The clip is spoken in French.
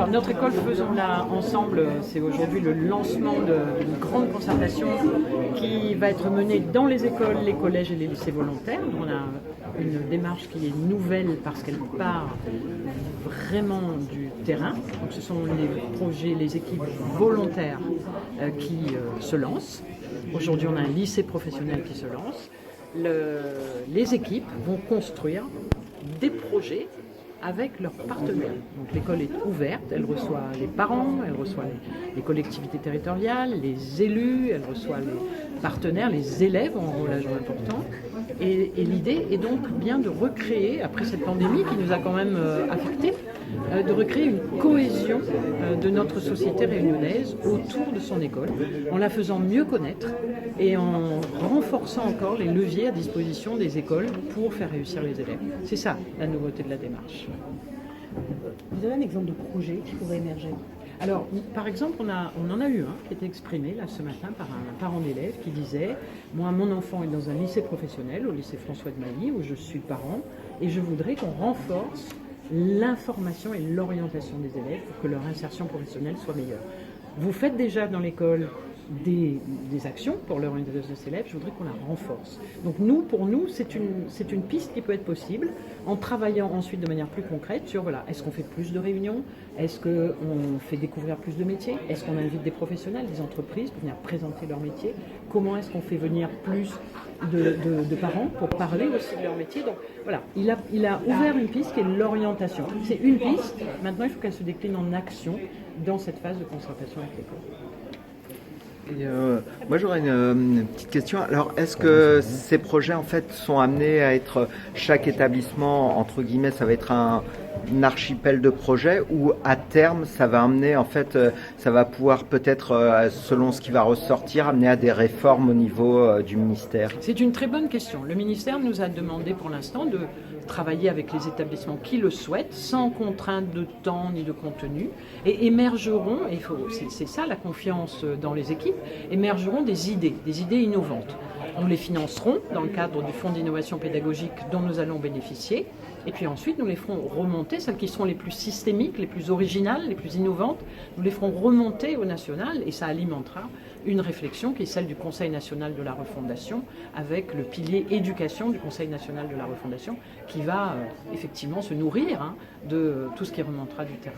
notre école Faisons-la ensemble, c'est aujourd'hui le lancement d'une grande concertation qui va être menée dans les écoles, les collèges et les lycées volontaires. On a une démarche qui est nouvelle parce qu'elle part vraiment du terrain. Donc ce sont les projets, les équipes volontaires qui se lancent. Aujourd'hui, on a un lycée professionnel qui se lance. Les équipes vont construire des projets avec leurs partenaires. Donc l'école est ouverte, elle reçoit les parents, elle reçoit les collectivités territoriales, les élus, elle reçoit les partenaires, les élèves ont un rôle important. Et l'idée est donc bien de recréer, après cette pandémie qui nous a quand même affectés, de recréer une cohésion de notre société réunionnaise autour de son école, en la faisant mieux connaître et en renforçant encore les leviers à disposition des écoles pour faire réussir les élèves. C'est ça la nouveauté de la démarche. Vous avez un exemple de projet qui pourrait émerger? Alors, par exemple, on en a eu un qui était exprimé là ce matin par un parent d'élève qui disait « Moi, mon enfant est dans un lycée professionnel, au lycée François de Mailly, où je suis parent, et je voudrais qu'on renforce l'information et l'orientation des élèves pour que leur insertion professionnelle soit meilleure. Vous faites déjà dans l'école des actions pour l'orientation de ces élèves, je voudrais qu'on la renforce. Donc pour nous, c'est une piste qui peut être possible en travaillant ensuite de manière plus concrète sur, voilà, est-ce qu'on fait plus de réunions? Est-ce qu'on fait découvrir plus de métiers? Est-ce qu'on invite des professionnels, des entreprises pour venir présenter leur métier? Comment est-ce qu'on fait venir plus de parents pour parler aussi de leur métier? Donc voilà, il a ouvert une piste qui est l'orientation. C'est une piste, maintenant il faut qu'elle se décline en action dans cette phase de concertation avec l'école. Et moi j'aurais une petite question. Alors est-ce que ces projets en fait sont amenés à être, chaque établissement entre guillemets ça va être un archipel de projets, ou à terme ça va amener en fait ça va pouvoir peut-être selon ce qui va ressortir amener à des réformes au niveau du ministère? C'est une très bonne question. Le ministère nous a demandé pour l'instant de travailler avec les établissements qui le souhaitent, sans contrainte de temps ni de contenu, et émergeront, et c'est ça la confiance dans les équipes, émergeront des idées innovantes. Nous les financerons dans le cadre du fonds d'innovation pédagogique dont nous allons bénéficier, et puis ensuite nous les ferons remonter, celles qui seront les plus systémiques, les plus originales, les plus innovantes, nous les ferons remonter au national, et ça alimentera une réflexion qui est celle du Conseil national de la refondation, avec le pilier éducation du Conseil national de la refondation, qui va effectivement se nourrir de tout ce qui remontera du terrain.